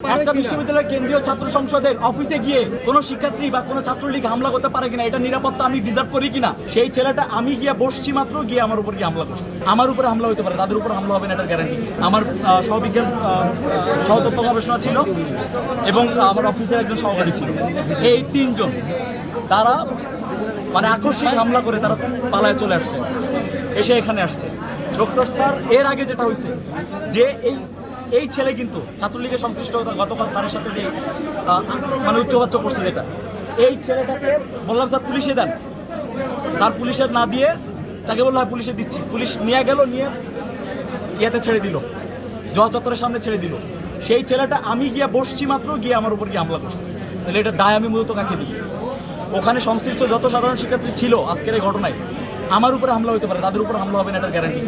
একটা বিশ্ববিদ্যালয়ের কেন্দ্রীয় ছাত্র সংসদের অফিসে গিয়ে কোনো শিক্ষার্থী বা কোনো ছাত্রলীগ হামলা করতে পারে কিনা, এটা নিরাপত্তা আমি ডিজার্ভ করি কিনা, সেই ছেলেটা আমি গিয়ে বসছি মাত্র গিয়ে আমার উপর গিয়ে হামলা করছে। আমার উপরে হামলা হতে পারে, তাদের উপর হামলা হবে না, এটার গ্যারান্টি। আমার সহবিজ্ঞান সহতত্ত্ব গবেষণা ছিল এবং আমার অফিসের একজন সহকারী ছিল, এই তিনজন তারা মানে আকস্মিক হামলা করে তারা পালায় চলে আসছে, এসে এখানে আসছে। ডক্টর স্যার এর আগে যেটা হয়েছে যে এই ছেলে কিন্তু ছাত্রলীগের সংশ্লিষ্ট গতকাল স্যারের সাথে যে মানে উচ্চবাচ্য করছে, যেটা এই ছেলেটাকে বললাম স্যার পুলিশে দেন, স্যার পুলিশের না দিয়ে তাকে বললো হ্যাঁ পুলিশে দিচ্ছি, পুলিশ নিয়ে গেল, নিয়ে ইয়েতে ছেড়ে দিল, জজ চত্বরের সামনে ছেড়ে দিল। সেই ছেলেটা আমি গিয়ে বসছি মাত্র গিয়ে আমার উপর গিয়ে হামলা করছে। তাহলে এটা দায় আমি মূলত কাকে দিই? ওখানে সংশ্লিষ্ট যত সাধারণ শিক্ষার্থী ছিল আজকের এই ঘটনায় আমার উপরে হামলা হতে পারে, তাদের উপর হামলা হবে না, এটার গ্যারান্টি।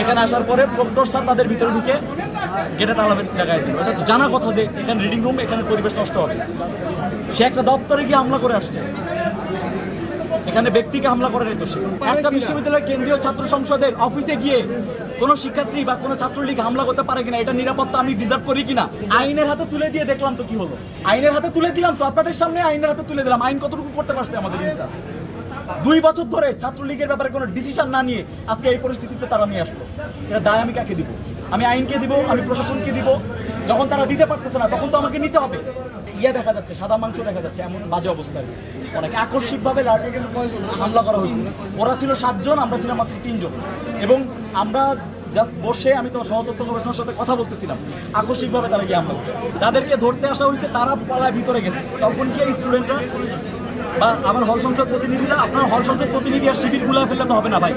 এখানে আসার পরে প্রক্টর স্যার তাদের ভিতরে ঢুকে গেটে তালা লাগাই দিল। এটা তো জানা কথা যে এখানে রিডিং রুম, এখানে পরিবেশ নষ্ট হবে। সে একটা দপ্তরে গিয়ে হামলা করে আসছে, এখানে ব্যক্তিকে হামলা করে নাই তো সে। একটা বিশ্ববিদ্যালয়ের কেন্দ্রীয় ছাত্র সংসদের অফিসে গিয়ে কোনো শিক্ষার্থী বা কোনো ছাত্রলীগ হামলা করতে পারে কিনা, এটা নিরাপত্তা আমি ডিজার্ভ করি কিনা, আইনের হাতে তুলে দিয়ে দেখলাম তো কি হলো। আইনের হাতে তুলে দিলাম তো, আপনাদের সামনে আইনের হাতে তুলে দিলাম। আইন কতটুকু করতে পারছে আমাদের ইনসাফ? 2 বছর ধরে ছাত্রলীগের ব্যাপারে কোনো ডিসিশন না নিয়ে আজকে এই পরিস্থিতিতে তারা নিয়ে আসলো। এটা দায় আমি কাকে দিব? আমি আইনকে দিব, আমি প্রশাসনকে দিব। যখন তারা দিতে পারতেছে না তখন তো আমাকে নিতে হবে। দেখা যাচ্ছে সাদা মাংস দেখা যাচ্ছে, এমন বাজে অবস্থায় অনেক আকস্মিকভাবে হামলা করা হয়েছে। ওরা ছিল 7 জন, আমরা ছিলাম মাত্র 3 জন। এবং আমরা জাস্ট বসে আমি তো সহতত্ত্ব গবেষণার সাথে কথা বলতেছিলাম, আকস্মিকভাবে তারা গিয়ে হামলা করছে। তাদেরকে ধরতে আসা হয়েছে, তারা পালায় ভিতরে গেছে। তখন কি স্টুডেন্টরা বা আমার হল সংসদ প্রতিনিধিরা, আপনার হল সংসদ প্রতিনিধি আর শিবির গুলা ফেললে তো হবে না ভাই।